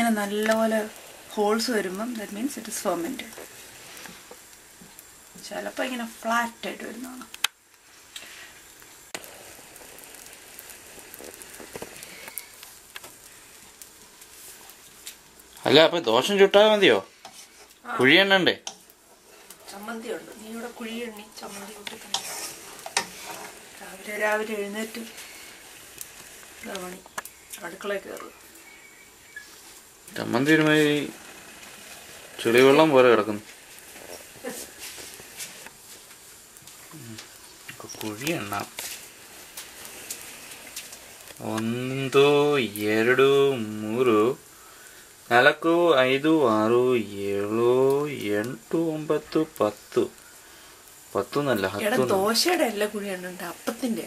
ഇങ്ങനെ നല്ലപോലെ ഹോൾസ് വരുമ്പം that means it is fermented. ചിലപ്പോൾ ഇങ്ങനെ ഫ്ലാറ്റ് ആയിട്ട് വരുന്നതാണ്. അല്ല അപ്പൊ ദോശം ചുട്ടാൽ മതിയോ? കുഴി എണ്ണണ്ടേ? ചമ്മന്തി ഉണ്ട്. നീ ഇവിടെ കുഴി എണ്ണി ചമ്മന്തി കൂട്ടി രാവിലെ എഴുന്നേറ്റ് പണി അടുക്കളയിൽ കയറുക. ചമ്മന്തി ഒരുമാതിരി ചുളിവെള്ളം പോലെ കിടക്കുന്നു. കുഴി എണ്ണാം. 1 2 3 4 5 6 7 8 9 10 നല്ല 10. ദോശയുടെ അല്ല കുഴി എണ്ണ, അപ്പത്തിന്റെ.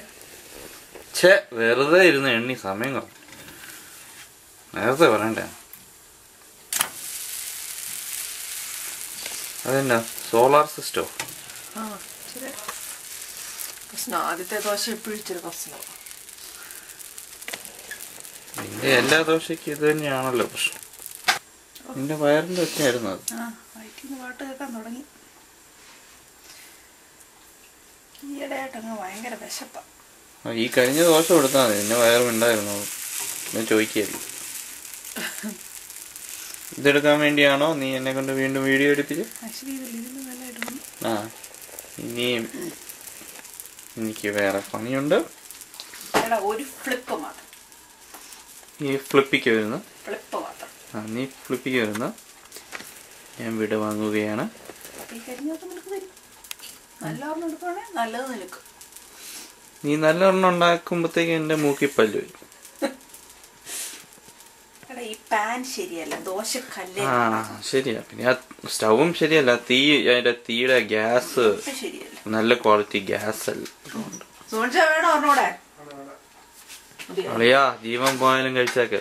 വെറുതെ ഇരുന്ന് എണ്ണി സമയം കുറഞ്ഞു. നേരത്തെ പറയണ്ടേ? അതെന്നാ സോളാർ സിസ്റ്റോ? ആദ്യത്തെ ദോശ എപ്പോഴും ഇച്ചിരി പ്രശ്നമാണ്. നിന്റെ എല്ലാ ദോശയ്ക്കും ഇത് തന്നെയാണല്ലോ പ്രശ്നം. നിന്റെ വയറിന്റെ ഒക്കെയായിരുന്നു അത്. വയറ്റിന്ന് പാട്ട് കേൾക്കാൻ തുടങ്ങി. ഈയിടെയായിട്ട് അങ്ങ് ഭയങ്കര വിശപ്പാ. ഈ കഴിഞ്ഞ ദോശ കൊടുത്താൽ മതി, നിന്നെ വയറുണ്ടായിരുന്നു. ഞാൻ ചോദിക്കുകയല്ലേ, ഇതെടുക്കാൻ വേണ്ടിയാണോ നീ എന്നെ കൊണ്ട് വീണ്ടും വീഡിയോ എടുപ്പിച്ച്? ആ ഇനിയും എനിക്ക് വേറെ പണിയുണ്ട്. ഒരു ഫ്ലിപ്പ് മാത്രം. ഈ ഫ്ലിപ്പിക്ക് വരുന്ന ഫ്ലിപ്പ് മാത്രം. നീ ഫ്ലിപ്പിക്ക് വരുന്ന ഞാൻ വിട വാങ്ങുകയാണ്. നീ നല്ല എണ്ണം ഉണ്ടാക്കുമ്പോഴത്തേക്ക് എന്റെ മൂക്കി പല്ല് വരും. ശരിയാ. പിന്നെ ആ സ്റ്റൗവും ശരിയല്ല, അതിന്റെ തീയുടെ ഗ്യാസ് നല്ല ക്വാളിറ്റി ഗ്യാസ് അല്ല. അളിയാ ജീവൻ പോയാലും കഴിച്ചാക്ക്.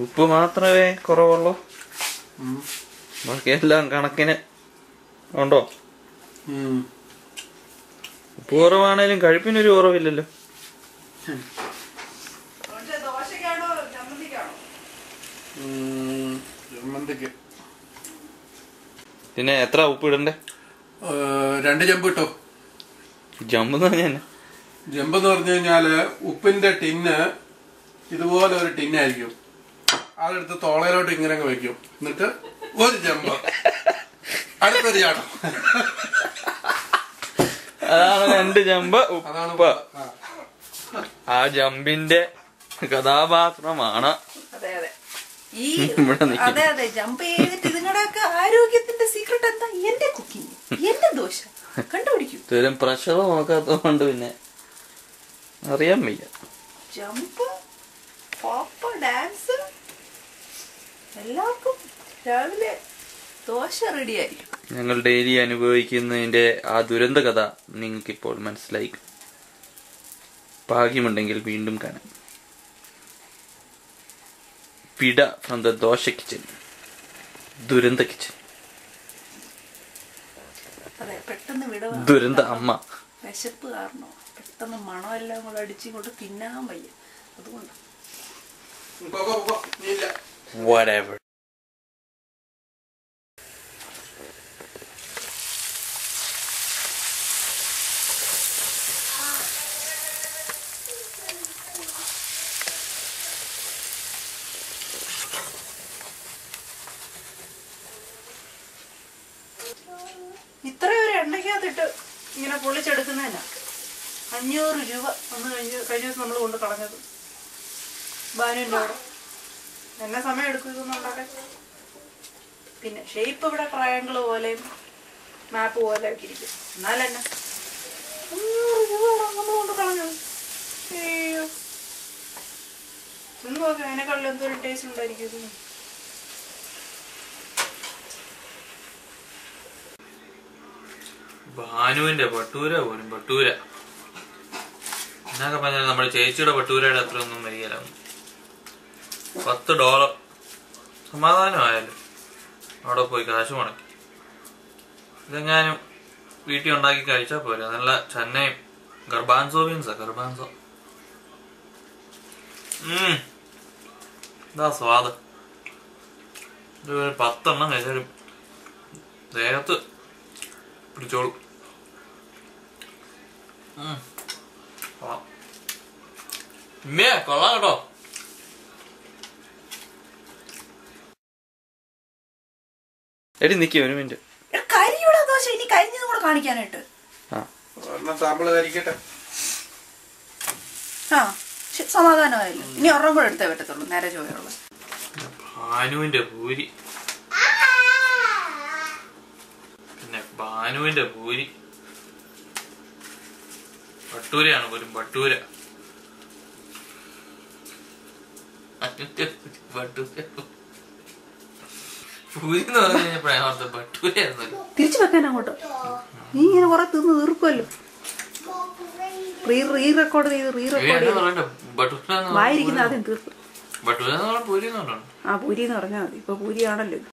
ഉപ്പ് മാത്രമേ കുറവുള്ളൂ, ബാക്കിയെല്ലാം കണക്കിന് ഉണ്ടോ? ഉപ്പ് കുറവാണേലും കഴിപ്പിനൊരു കുറവില്ലല്ലോ. പിന്നെ എത്ര ഉപ്പ് ഇടണ്ടേ? 2 ജമ്പ് കിട്ടോ? ജമ്പെന്ന് പറഞ്ഞ ജമ്പെന്ന് പറഞ്ഞു കഴിഞ്ഞാല് ഉപ്പിന്റെ ടിന്ന് ഇതുപോലെ ഒരു ടിന്നായിരിക്കും. അതെടുത്ത് തോളയിലോട്ട് ഇങ്ങനെ വെക്കും. എന്നിട്ട് 1 ജമ്പ്, അടുത്തൊരു ചാട്ടം. അതാണ് 2 ജമ്പ് ഉപ്പ്. ആ ജമ്പിന്റെ കഥാപാത്രമാണ്. അതെ ജമ്പ് ചെയ്തിട്ട് നിങ്ങളുടെയൊക്കെ ആരോഗ്യത്തിന്റെ സീക്രട്ട് എന്താ? എന്റെ കുക്കിംഗ്, എന്റെ ദോശ കണ്ടുപിടിക്കും. ഇതുവരും പ്രഷർ നോക്കാത്തതുകൊണ്ട് പിന്നെ അറിയാൻ വയ്യ. ജമ്പ്, പോപ്പ്, ഡാൻസ്, എല്ലാവർക്കും രാവിലെ ദോശ റെഡി ആയിരിക്കും. ഞങ്ങൾ ഡെയിലി അനുഭവിക്കുന്നതിന്റെ ആ ദുരന്ത കഥ നിങ്ങൾക്കിപ്പോൾ മനസ്സിലായി. ഭാഗ്യമുണ്ടെങ്കിൽ വീണ്ടും കാണാം. വിട ഫ്രം ദ ദോശ കിച്ചൻ, ദുരന്ത കിച്ചൻ, ദുരന്ത അമ്മ. വിശപ്പ് കാരണോ പെട്ടെന്ന് മണമെല്ലാം കൂടെ അടിച്ചിങ്ങോട്ട് തിന്നാൻ വയ്യ, അതുകൊണ്ട് whatever. ഇത്രയും ഒരു എണ്ണയ്ക്കകത്തിട്ട് ഇങ്ങനെ പൊള്ളിച്ചെടുക്കുന്നതന്നെ 500 രൂപ. ഒന്ന് കഴിഞ്ഞ ദിവസം നമ്മൾ കൊണ്ട് കളഞ്ഞത് ബാനുവിൻ്റെ അവിടെ. എന്നെ സമയം എടുക്കും ഇതൊന്നും ഉണ്ടാക്കാൻ. പിന്നെ ഷേപ്പ് ഇവിടെ ട്രയാങ്കിൾ പോലെയും മാപ്പ് പോലെ ഒക്കെ ഇരിക്കും. എന്നാലെന്നെ 500 രൂപ നമ്മൾ കൊണ്ട് കളഞ്ഞത്. അയ്യോ, ഒന്ന് നോക്കാം അതിനെക്കാളും എന്തൊരു ടേസ്റ്റ് ഉണ്ടായിരിക്കും ഇത്. ഭാനുവിന്റെ ഭട്ടൂര പോലും ഭട്ടൂര എന്നൊക്കെ പറഞ്ഞാൽ നമ്മുടെ ചേച്ചിയുടെ ഭട്ടൂരയുടെ അത്ര ഒന്നും വരികയില്ല. $10 സമാധാനമായാലും അവിടെ പോയി കാശ് മുടക്കി. ഇതെങ്ങാനും വീട്ടിൽ ഉണ്ടാക്കി കഴിച്ചാൽ പോരെ. നല്ല ചെന്നൈയും ഗർബാൻസോ ബീൻസാ, ഗർബാൻസോ എന്താ സ്വാദ്. 10 എണ്ണം കഴിച്ചാലും ദേഹത്ത് പിടിച്ചോളൂ. കൊള്ളാം കേട്ടോ. എടി നിക്കി ഒരു മിനിറ്റ്. കരിയുടെ ദോശ ഇനി കരിഞ്ഞതും കൂടെ കാണിക്കാനായിട്ട്. സാമ്പിള് കരിക്കട്ടെ. ആ സമാധാനമായില്ല. ഇനി ഒരെണ്ണം കൂടെ എടുത്തേ പറ്റത്തുള്ളൂ. നേരെ ചോയുള്ള ഭാനുവിന്റെ പൂരി. പിന്നെ ഭാനുവിന്റെ പൂരി ഭട്ടൂരയാണ് പോലും. ഭട്ടൂര പൂരി എന്ന് പറഞ്ഞു കഴിഞ്ഞപ്പോഴാണ് ഭട്ടൂരായിരുന്നല്ലോ. തിരിച്ചു വെക്കാൻ അങ്ങോട്ട്. നീ ഇങ്ങനെ കുറെ തിന്ന് തീർക്കുമല്ലോ. റീ റെക്കോർഡ് വായിരിക്കുന്ന ആദ്യം തീർക്കും. ഭട്ടൂര പൂരി എന്ന് പറഞ്ഞു. ആ പൂരി എന്ന് പറഞ്ഞാൽ മതി. ഇപ്പൊ പൂരിയാണല്ലോ.